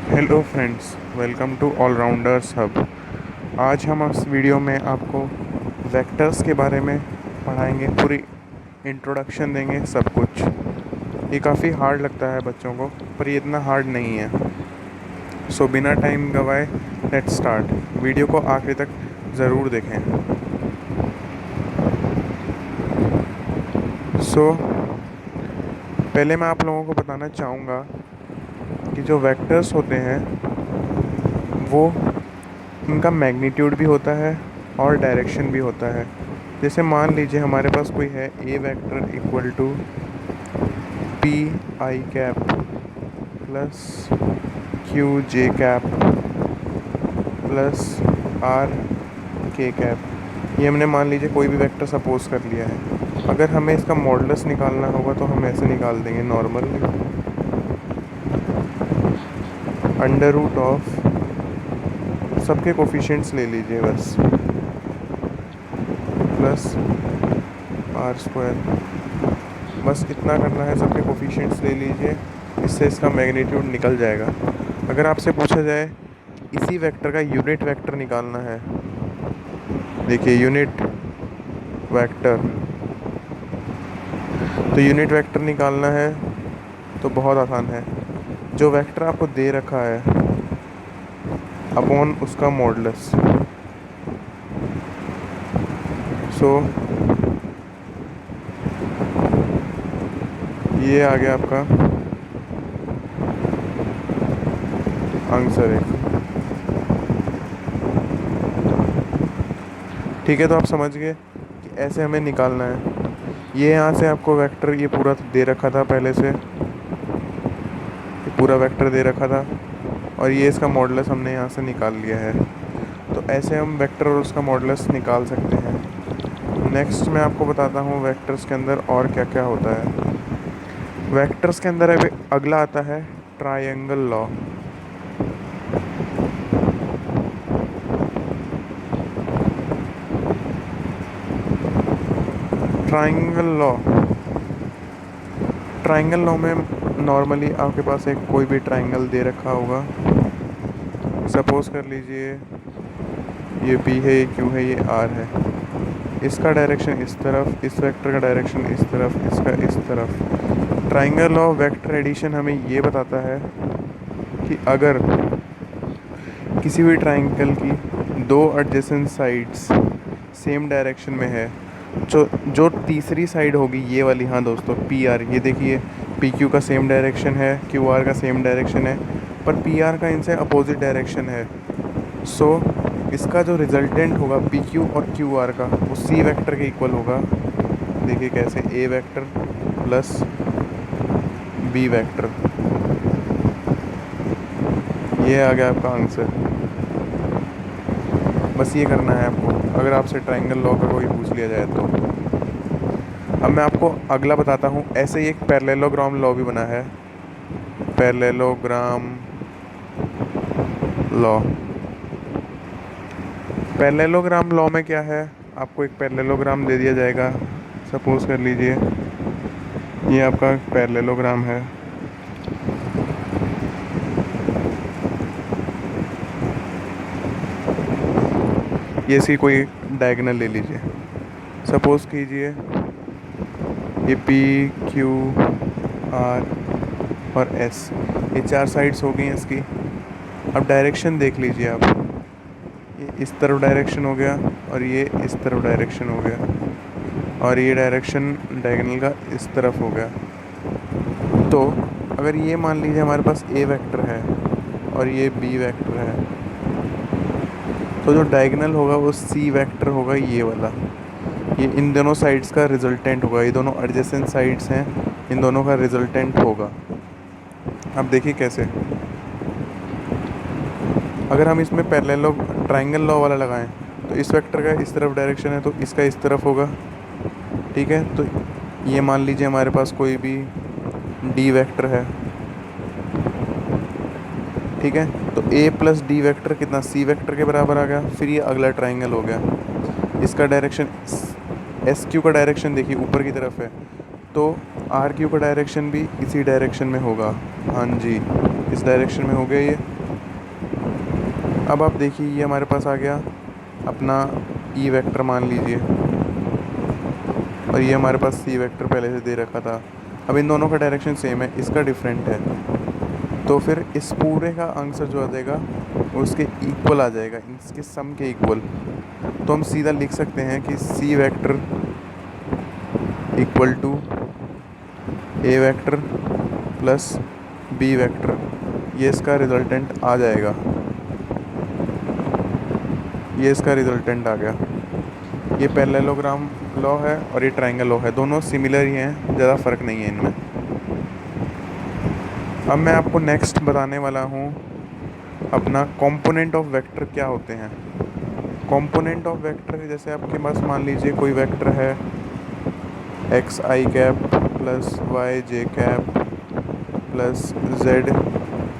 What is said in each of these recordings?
Hello friends, welcome to Allrounders Hub. आज हम इस वीडियो में आपको वेक्टर्स के बारे में पढ़ाएंगे, पूरी इंट्रोडक्शन देंगे सब कुछ। ये काफ़ी हार्ड लगता है बच्चों को, पर ये इतना हार्ड नहीं है। सो बिना टाइम गवाए लेट्स स्टार्ट। वीडियो को आखिरी तक ज़रूर देखें। सो पहले मैं आप लोगों को बताना चाहूँगा कि जो वेक्टर्स होते हैं वो उनका मैग्नीट्यूड भी होता है और डायरेक्शन भी होता है। जैसे मान लीजिए हमारे पास कोई है A vector equal to P I cap plus Q J cap plus R K cap. ये हमने मान लीजिए कोई भी वेक्टर सपोज कर लिया है। अगर हमें इसका मॉडुलस निकालना होगा तो हम ऐसे निकाल देंगे नॉर्मली, अंडर रूट ऑफ सबके कोफिशिएंट्स ले लीजिए बस, प्लस आर स्क्वायर। बस इतना करना है, सबके कोफिशिएंट्स ले लीजिए, इससे इसका मैग्नीट्यूड निकल जाएगा। अगर आपसे पूछा जाए इसी वेक्टर का यूनिट वेक्टर निकालना है, देखिए यूनिट वेक्टर, तो यूनिट वेक्टर निकालना है तो बहुत आसान है। जो वेक्टर आपको दे रखा है अपॉन उसका मॉडुलस। सो ये आ गया आपका आंसर है। ठीक है, तो आप समझ गए कि ऐसे हमें निकालना है। ये यहाँ से आपको वेक्टर ये पूरा दे रखा था पहले से, ये पूरा वेक्टर दे रखा था और ये इसका मॉडुलस हमने यहाँ से निकाल लिया है। तो ऐसे हम वेक्टर और उसका मॉडुलस निकाल सकते हैं। नेक्स्ट मैं आपको बताता हूँ वेक्टर्स के अंदर और क्या क्या होता है। वेक्टर्स के अंदर अभी अगला आता है triangle law. Triangle law, triangle law में नॉर्मली आपके पास एक कोई भी ट्रायंगल दे रखा होगा। सपोज कर लीजिए ये P है, ये Q है, ये R है। इसका डायरेक्शन इस तरफ, इस वेक्टर का डायरेक्शन इस तरफ, इसका इस तरफ। ट्रायंगल लॉ वेक्टर एडिशन हमें ये बताता है कि अगर किसी भी ट्रायंगल की दो एडजेसेंट साइड्स सेम डायरेक्शन में है, जो जो तीसरी साइड होगी ये वाली, हाँ दोस्तों पी आर, ये देखिए पी क्यू का सेम डायरेक्शन है, क्यू आर का सेम डायरेक्शन है, पर पी आर का इनसे अपोजिट डायरेक्शन है। सो इसका जो रिजल्टेंट होगा पी क्यू और क्यू आर का, वो सी वेक्टर के इक्वल होगा। देखिए कैसे, ए वेक्टर प्लस बी वेक्टर। ये आ गया आपका आंसर। बस ये करना है आपको अगर आपसे ट्रायंगल लॉ का कोई पूछ लिया जाए तो। अब मैं आपको अगला बताता हूँ। ऐसे ही एक पैरेललोग्राम लॉ भी बना है, पैरेललोग्राम लॉ। पैरेललोग्राम लॉ में क्या है, आपको एक पैरेललोग्राम दे दिया जाएगा। सपोज कर लीजिए ये आपका पैरेललोग्राम है। ये इसकी कोई डायगोनल ले लीजिए। सपोज कीजिए ये P Q R और S, ये चार साइड्स हो गई हैं इसकी। अब डायरेक्शन देख लीजिए आप, ये इस तरफ डायरेक्शन हो गया और ये इस तरफ डायरेक्शन हो गया, और ये डायरेक्शन डायगोनल का इस तरफ हो गया। तो अगर ये मान लीजिए हमारे पास A वेक्टर है और ये B वेक्टर है, तो जो डायगोनल होगा वो C वेक्टर होगा, ये वाला। ये इन दोनों साइड्स का रिजल्टेंट होगा, ये दोनों एडजेसेंट साइड्स हैं, इन दोनों का रिजल्टेंट होगा। अब देखिए कैसे, अगर हम इसमें पैरेलल ट्रायंगल लॉ वाला लगाएं तो इस वेक्टर का इस तरफ डायरेक्शन है तो इसका इस तरफ होगा। ठीक है, तो ये मान लीजिए हमारे पास कोई भी डी वेक्टर है। ठीक है, तो ए प्लस डी वेक्टर कितना, सी वेक्टर के बराबर आ गया। फिर ये अगला ट्रायंगल हो गया, इसका डायरेक्शन एस क्यू का डायरेक्शन देखिए ऊपर की तरफ है, तो आर क्यू का डायरेक्शन भी इसी डायरेक्शन में होगा। हाँ जी, इस डायरेक्शन में हो गया ये। अब आप देखिए ये हमारे पास आ गया अपना ई वेक्टर मान लीजिए, और ये हमारे पास सी वेक्टर पहले से दे रखा था। अब इन दोनों का डायरेक्शन सेम है, इसका डिफरेंट है, तो फिर इस पूरे का आंसर जो आ जाएगा वो उसके इक्वल आ जाएगा, इसके सम के इक्वल। तो हम सीधा लिख सकते हैं कि C vector equal to A vector plus B vector, ये इसका रिजल्टेंट आ जाएगा। ये इसका रिजल्टेंट आ गया। ये पैरेललोग्राम लॉ है और ये ट्रायंगल लॉ है, दोनों सिमिलर ही हैं, ज़्यादा फ़र्क नहीं है इनमें। अब मैं आपको नेक्स्ट बताने वाला हूँ अपना कंपोनेंट ऑफ वेक्टर क्या होते हैं। कंपोनेंट ऑफ वेक्टर जैसे आपके पास मान लीजिए कोई वेक्टर है X I cap plus Y J cap plus Z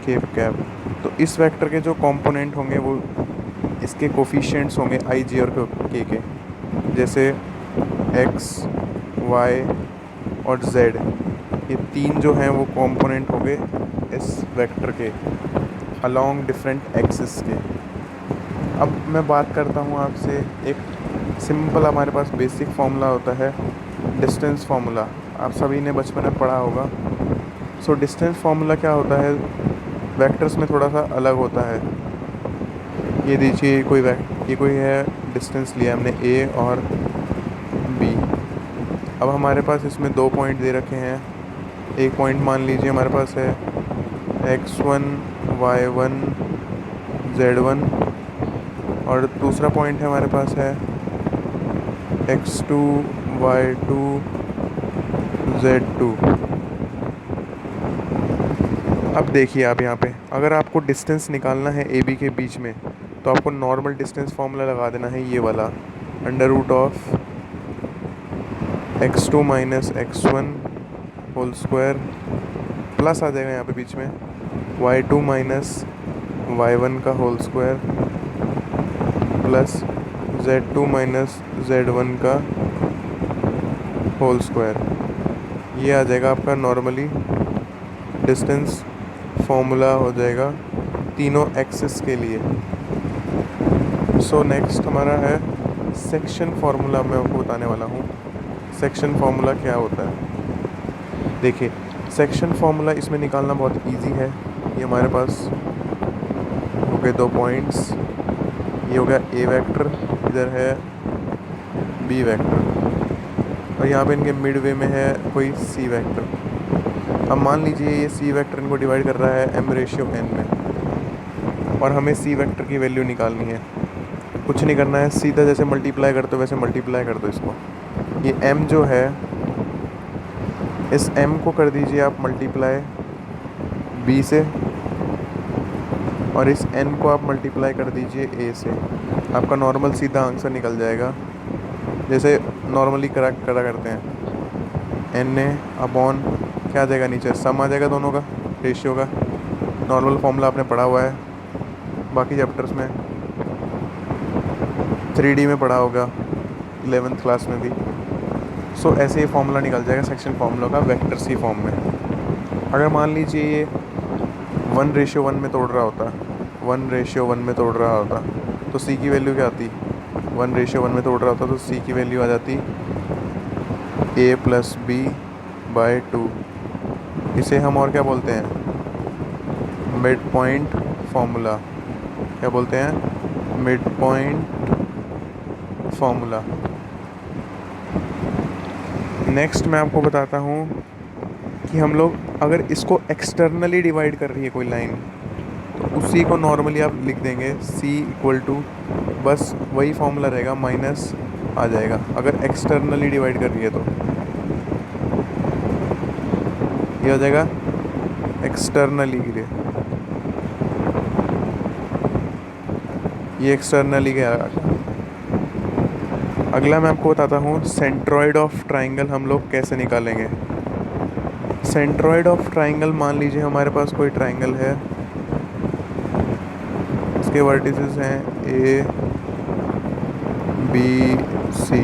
K cap, तो इस वेक्टर के जो कंपोनेंट होंगे वो इसके कोफिशिएंट्स होंगे आई जे और के जैसे एक्स वाई और जेड, ये तीन जो हैं वो कंपोनेंट होंगे इस वेक्टर के अलोंग डिफरेंट एक्सिस के। अब मैं बात करता हूँ आपसे, एक सिंपल हमारे पास बेसिक फार्मूला होता है डिस्टेंस फार्मूला, आप सभी ने बचपन में पढ़ा होगा। सो डिस्टेंस फार्मूला क्या होता है, वेक्टर्स में थोड़ा सा अलग होता है। ये देखिए ये कोई है डिस्टेंस लिया हमने ए और बी। अब हमारे पास इसमें दो पॉइंट दे रखे हैं, एक पॉइंट मान लीजिए हमारे पास है x1 y1 z1, और दूसरा पॉइंट है हमारे पास है x2 y2 z2। अब देखिए आप यहाँ पे अगर आपको डिस्टेंस निकालना है ए बी के बीच में, तो आपको नॉर्मल डिस्टेंस फार्मूला लगा देना है ये वाला, under root of x2 minus x1 whole square plus आ जाएगा यहाँ पे बीच में y2 माइनस y1 का whole square plus z2 minus z1 का होल स्क्वायर। ये आ जाएगा आपका नॉर्मली डिस्टेंस फॉर्मूला हो जाएगा तीनों एक्सिस के लिए। सो नेक्स्ट हमारा है सेक्शन फार्मूला, मैं आपको बताने वाला हूँ सेक्शन फार्मूला क्या होता है। देखिए सेक्शन फार्मूला इसमें निकालना बहुत इजी है। ये हमारे पास हो गए दो पॉइंट्स, ये हो गया ए वेक्टर, इधर है बी वेक्टर, और यहाँ पे इनके मिड वे में है कोई सी वेक्टर। अब मान लीजिए ये सी वेक्टर इनको डिवाइड कर रहा है m रेशियो n में, और हमें सी वेक्टर की वैल्यू निकालनी है। कुछ नहीं करना है, सीधा जैसे मल्टीप्लाई करते हो वैसे मल्टीप्लाई कर दो इसको। ये m जो है इस m को कर दीजिए आप मल्टीप्लाई b से, और इस n को आप मल्टीप्लाई कर दीजिए a से। आपका नॉर्मल सीधा आंसर निकल जाएगा, जैसे नॉर्मली करा करते हैं। n ए अपॉन क्या आ जाएगा नीचे, सम आ जाएगा दोनों का रेशियो का। नॉर्मल फॉर्मूला आपने पढ़ा हुआ है बाकी चैप्टर्स में, 3D में पढ़ा होगा 11th क्लास में भी। सो ऐसे ही फॉर्मूला निकल जाएगा सेक्शन फार्मूला का वेक्टर सी फॉर्म में। अगर मान लीजिए ये 1:1 में तोड़ रहा होता, 1:1 में तोड़ रहा होता, तो सी की वैल्यू क्या आती, 1:1 में तोड़ रहा होता तो सी की वैल्यू आ जाती a प्लस बी बाई 2। इसे हम और क्या बोलते हैं, मिड पॉइंट फार्मूला। क्या बोलते हैं, मिड पॉइंट फार्मूला। नेक्स्ट मैं आपको बताता हूँ कि हम लोग अगर इसको एक्सटर्नली डिवाइड कर रही है कोई लाइन, तो उसी को नॉर्मली आप लिख देंगे c इक्वल टू, बस वही फॉर्मूला रहेगा, माइनस आ जाएगा अगर एक्सटर्नली डिवाइड कर रही है तो। ये हो जाएगा एक्सटर्नली के लिए, ये एक्सटर्नली के आएगा। अगला मैं आपको बताता हूँ सेंट्रॉइड ऑफ ट्राइंगल हम लोग कैसे निकालेंगे। सेंट्रॉइड ऑफ ट्राइंगल, मान लीजिए हमारे पास कोई ट्राइंगल है, इसके वर्टिसेस हैं ए बी सी।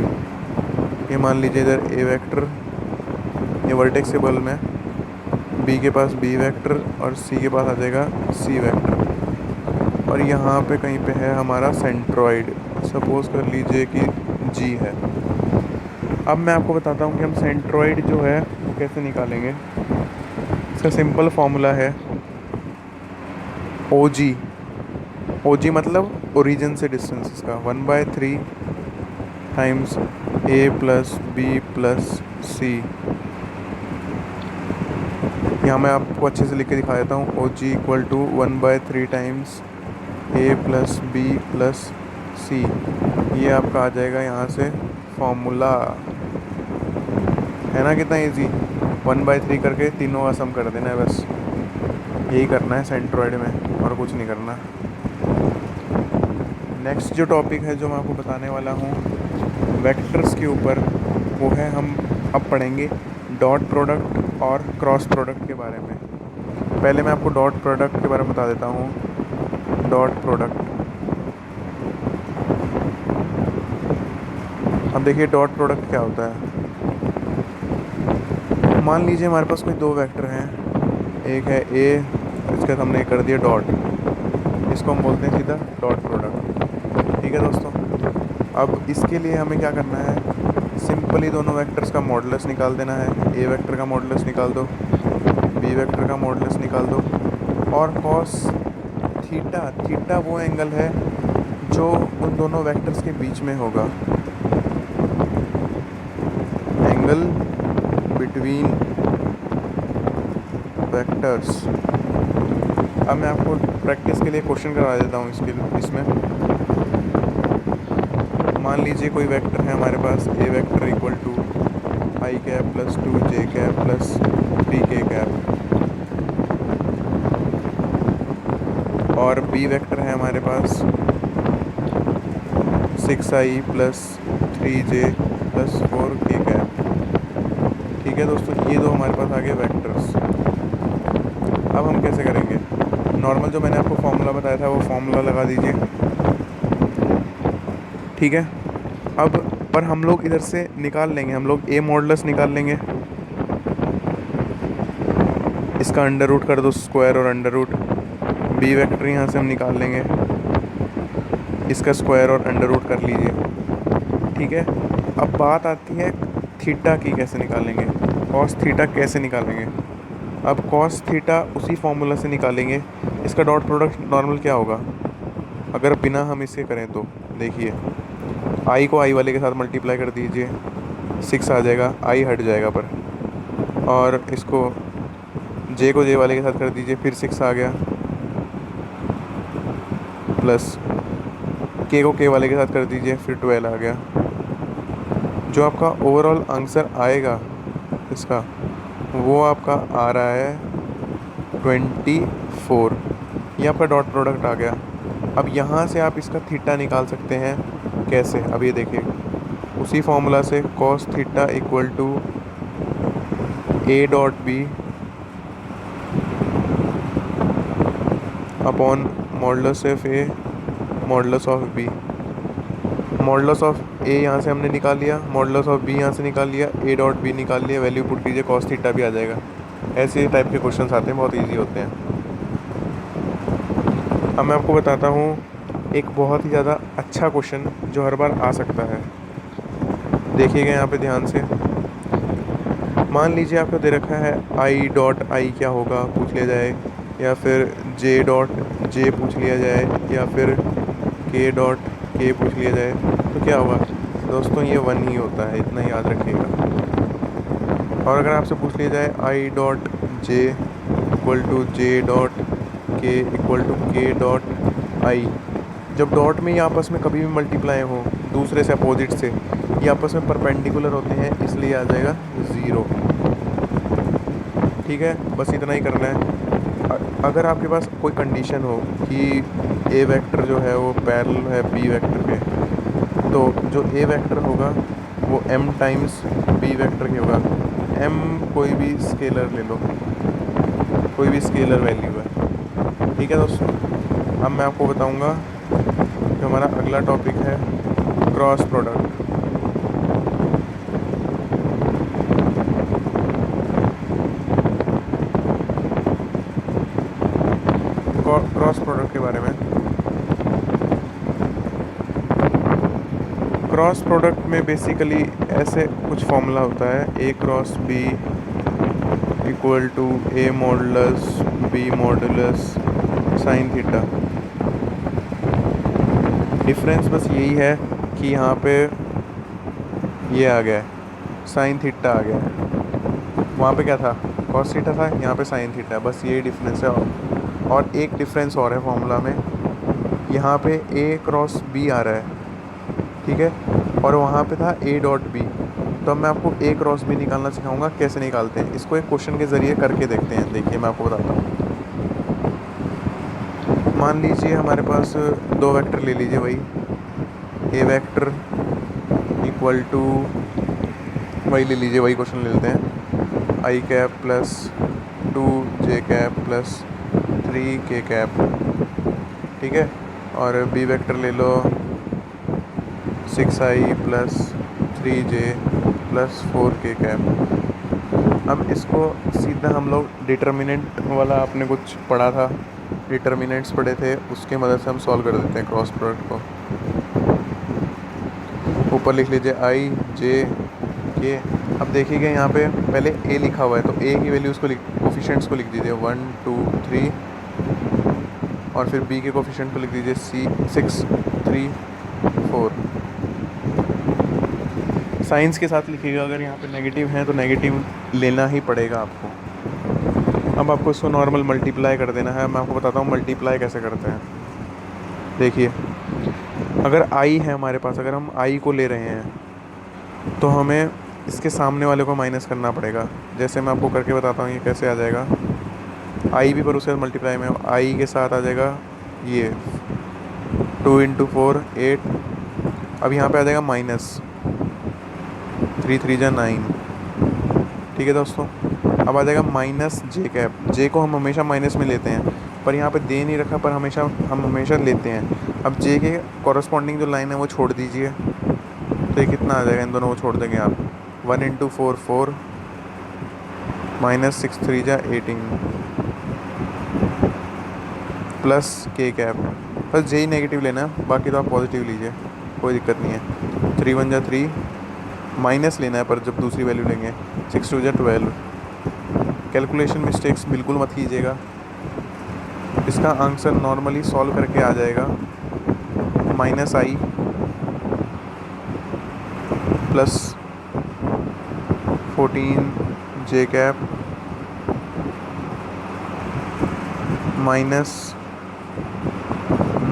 ये मान लीजिए इधर ए वेक्टर, ये वर्टेक्स के बगल में, बी के पास बी वेक्टर और सी के पास आ जाएगा सी वेक्टर, और यहाँ पे कहीं पे है हमारा सेंट्रॉइड, सपोज़ कर लीजिए कि जी है। अब मैं आपको बताता हूँ कि हम सेंट्रॉइड जो है वो कैसे निकालेंगे। इसका सिंपल फार्मूला है ओ जी। ओ जी मतलब ओरिजिन से डिस्टेंस, इसका 1/3 times A plus B plus सी। यहाँ मैं आपको अच्छे से लिख के दिखा देता हूँ। O G equal to 1/3 times A plus B plus C. ये आपका आ जाएगा यहाँ से फॉर्मूला, है ना कितना इजी। 1/3 करके तीनों का सम कर देना है, बस यही करना है सेंट्रॉइड में, और कुछ नहीं करना। नेक्स्ट जो टॉपिक है जो मैं आपको बताने वाला हूँ वेक्टर्स के ऊपर, वो है हम अब पढ़ेंगे डॉट प्रोडक्ट और क्रॉस प्रोडक्ट के बारे में। पहले मैं आपको डॉट प्रोडक्ट के बारे में बता देता हूँ। डॉट प्रोडक्ट, अब देखिए डॉट प्रोडक्ट क्या होता है। मान लीजिए हमारे पास कोई दो वेक्टर हैं, एक है ए, इसका हमने कर दिया डॉट, इसको हम बोलते हैं सीधा डॉट प्रोडक्ट। ठीक है दोस्तों, अब इसके लिए हमें क्या करना है, सिंपली दोनों वेक्टर्स का मॉडुलस निकाल देना है। ए वेक्टर का मॉडुलस निकाल दो, बी वेक्टर का मॉडुलस निकाल दो, और कॉस थीटा, थीटा वो एंगल है जो उन दोनों वेक्टर्स के बीच में होगा, एंगल बिटवीन वेक्टर्स। अब मैं आपको प्रैक्टिस के लिए क्वेश्चन करवा देता हूँ इसमें। मान लीजिए कोई वेक्टर है हमारे पास, A vector equal to I cap plus 2j cap plus 3k cap, और बी वेक्टर है हमारे पास 6i plus 3j plus 4k cap. ठीक है दोस्तों, ये दो हमारे पास आ गए वेक्टर्स। अब हम कैसे करेंगे, नॉर्मल जो मैंने आपको फॉर्मूला बताया था वो फॉर्मूला लगा दीजिए। ठीक है, अब पर हम लोग इधर से निकाल लेंगे, हम लोग ए मॉडुलस निकाल लेंगे। इसका अंडर रूट कर दो, स्क्वायर और अंडर रूट। बी वेक्टर यहाँ से हम निकाल लेंगे, इसका स्क्वायर और अंडर रूट कर लीजिए। ठीक है, अब बात आती है थीटा की, कैसे निकालेंगे, कॉस थीटा कैसे निकालेंगे। अब कॉस थीटा उसी फॉर्मूला से निकालेंगे। इसका डॉट प्रोडक्ट नॉर्मल क्या होगा, अगर बिना हम इसे करें तो देखिए, आई को आई वाले के साथ मल्टीप्लाई कर दीजिए, 6 आ जाएगा, आई हट जाएगा पर, और इसको जे को जे वाले के साथ कर दीजिए, फिर 6 आ गया, प्लस के को के वाले के साथ कर दीजिए, फिर 12 आ गया। जो आपका ओवरऑल आंसर आएगा इसका, वो आपका आ रहा है 24। ये आपका डॉट प्रोडक्ट आ गया। अब यहाँ से आप इसका थीटा निकाल सकते हैं, कैसे, अब ये देखिए उसी फॉर्मूला से cos theta equal to A dot B upon modulus of A modulus of B. Modulus of A यहाँ से हमने निकाल लिया, मॉडुलस ऑफ बी यहाँ से निकाल लिया, ए डॉट बी निकाल लिया, वैल्यू पुट कीजिए, कॉस थीटा भी आ जाएगा। ऐसे टाइप के क्वेश्चंस आते हैं, बहुत इजी होते हैं। अब मैं आपको बताता हूँ एक बहुत ही ज़्यादा अच्छा क्वेश्चन जो हर बार आ सकता है। देखिएगा यहाँ पे ध्यान से, मान लीजिए आपको दे रखा है आई डॉट आई क्या होगा पूछ लिया जाए, या फिर जे डॉट जे पूछ लिया जाए, या फिर के डॉट के पूछ लिया जाए, तो क्या होगा दोस्तों, ये 1 ही होता है, इतना याद रखिएगा। और अगर आपसे पूछ लिया जाए I dot J equal to J dot K equal to K dot I, जब डॉट में ये आपस में कभी भी मल्टीप्लाई हो दूसरे से अपोजिट से, ये आपस में परपेंडिकुलर होते हैं, इसलिए आ जाएगा 0। ठीक है, बस इतना ही करना है। अगर आपके पास कोई कंडीशन हो कि ए वेक्टर जो है वो पैरेलल है बी वेक्टर के, तो जो ए वेक्टर होगा वो m टाइम्स बी वेक्टर के होगा। m कोई भी स्केलर ले लो, कोई भी स्केलर वैल्यू है। ठीक है दोस्तों, अब मैं आपको बताऊंगा जो हमारा अगला टॉपिक है क्रॉस प्रोडक्ट। क्रॉस प्रोडक्ट के बारे में क्रॉस प्रोडक्ट में बेसिकली ऐसे कुछ फॉर्मूला होता है, A cross B equal to A modulus B modulus sine theta. Difference बस यही है कि यहाँ पे ये आ गया है साइन थीटा आ गया है, वहाँ पे क्या था कॉस थीटा था, यहाँ पे साइन थीटा, बस यही डिफरेंस है। और एक डिफरेंस और है फॉर्मूला में, यहाँ पे ए क्रॉस बी आ रहा है, ठीक है, और वहाँ पे था ए डॉट बी। तो अब मैं आपको ए क्रॉस बी निकालना सिखाऊंगा कैसे निकालते हैं, इसको एक क्वेश्चन के ज़रिए करके देखते हैं। देखिए मैं आपको बताता हूँ। मान लीजिए हमारे पास दो वेक्टर ले लीजिए, वही ए वेक्टर इक्वल टू वही ले लीजिए, वही क्वेश्चन ले लेते हैं, आई कैप प्लस 2 जे कैप प्लस 3 के कैप, ठीक है, और बी वेक्टर ले लो 6i plus 3j plus 4k cap. अब इसको सीधा हम लोग डिटर्मिनेंट वाला आपने कुछ पढ़ा था, डिटर्मिनेंट्स पढ़े थे, उसके मदद से हम सॉल्व कर देते हैं क्रॉस प्रोडक्ट को। ऊपर लिख लीजिए आई जे के। अब देखिएगा यहाँ पे पहले ए लिखा हुआ है, तो ए की वैल्यूज़ को कोफिशिएंट्स को लिख दीजिए 1 2 3, और फिर बी के कोफिशिएंट को लिख दीजिए 6 3 4। साइंस के साथ लिखिएगा, अगर यहाँ पे नेगेटिव है तो नेगेटिव लेना ही पड़ेगा आपको। अब आपको इसको नॉर्मल मल्टीप्लाई कर देना है। मैं आपको बताता हूँ मल्टीप्लाई कैसे करते हैं। देखिए अगर आई है हमारे पास, अगर हम आई को ले रहे हैं तो हमें इसके सामने वाले को माइनस करना पड़ेगा। जैसे मैं आपको करके बताता हूँ ये कैसे आ जाएगा। आई भी पर उसके मल्टीप्लाई में आई के साथ आ जाएगा ये 2 × 4 8। अब यहाँ पे आ जाएगा माइनस 3 3 जा 9, ठीक है दोस्तों। अब आ जाएगा माइनस जे कैप। जे को हम हमेशा माइनस में लेते हैं, पर यहाँ पे दे नहीं रखा, पर हम हमेशा लेते हैं। अब जे के कॉरस्पॉन्डिंग जो लाइन है वो छोड़ दीजिए, तो ये कितना आ जाएगा, इन दोनों को छोड़ देंगे आप। 1 × 4 4 माइनस 6 3 जा 18 प्लस के कैप। बस जे ही नेगेटिव लेना, बाकी तो आप पॉजिटिव लीजिए, कोई दिक्कत नहीं है। 3 1 जा 3, माइनस लेना है पर जब दूसरी वैल्यू लेंगे। 6 2 जा 12। कैलकुलेशन मिस्टेक्स बिल्कुल मत कीजिएगा, इसका आंसर नॉर्मली सॉल्व करके आ जाएगा माइनस आई प्लस 14 जे कैप माइनस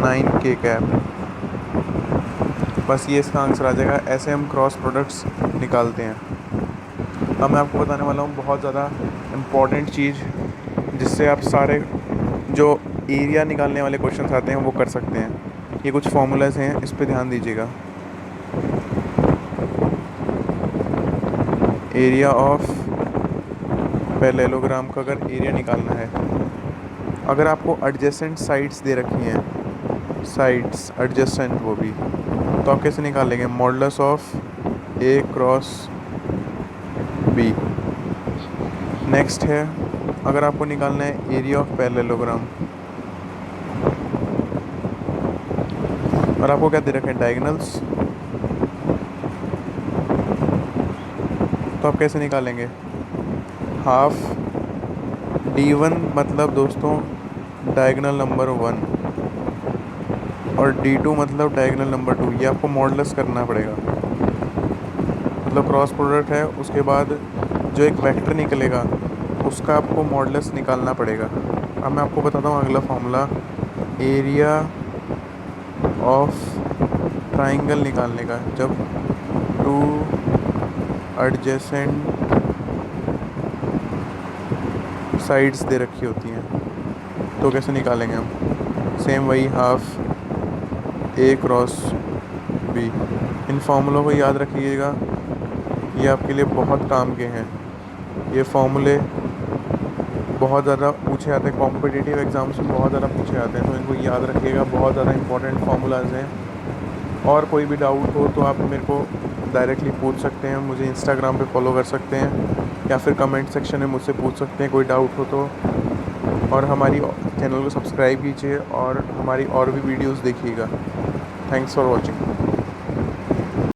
9 के कैप। बस ये इसका आंसर आ जाएगा। ऐसे हम क्रॉस प्रोडक्ट्स निकालते हैं। अब मैं आपको बताने वाला हूँ बहुत ज़्यादा इम्पॉर्टेंट चीज़, जिससे आप सारे जो एरिया निकालने वाले क्वेश्चंस आते हैं वो कर सकते हैं। ये कुछ फॉर्मूलाज हैं, इस पे ध्यान दीजिएगा। एरिया ऑफ पैरेललोग्राम का अगर एरिया निकालना है, अगर आपको एडजेसेंट साइड्स दे रखी हैं, साइड्स एडजेसेंट वो भी, तो आप कैसे निकालेंगे, modulus of A cross B. Next है अगर आपको निकालना है एरिया ऑफ पैरेललोग्राम, और आपको क्या दे रखे हैं, डायगोनल्स, तो आप कैसे निकालेंगे, हाफ d1 मतलब दोस्तों डायगोनल नंबर 1, और d2 मतलब डायगोनल नंबर 2। ये आपको मॉडुलस करना पड़ेगा, मतलब क्रॉस प्रोडक्ट है, उसके बाद जो एक वेक्टर निकलेगा उसका आपको मॉडुलस निकालना पड़ेगा। अब मैं आपको बताता हूँ अगला फॉर्मूला, एरिया ऑफ ट्राइंगल निकालने का। जब 2 एडजेसेंट साइड्स दे रखी होती हैं तो कैसे निकालेंगे हम, सेम वही हाफ ए क्रॉस बी। इन फार्मूलों को याद रखिएगा, ये आपके लिए बहुत काम के हैं। ये फार्मूले बहुत ज़्यादा पूछे आते हैं, कॉम्पिटिटिव एग्ज़ाम्स में बहुत ज़्यादा पूछे आते हैं, तो इनको याद रखिएगा, बहुत ज़्यादा इंपॉर्टेंट फार्मूलाज हैं। और कोई भी डाउट हो तो आप मेरे को डायरेक्टली पूछ सकते हैं, मुझे इंस्टाग्राम पे फॉलो कर सकते हैं, या फिर कमेंट सेक्शन में मुझसे पूछ सकते हैं कोई डाउट हो तो। और हमारी चैनल को सब्सक्राइब कीजिए और हमारी और भी वीडियोस देखिएगा। Thanks for watching.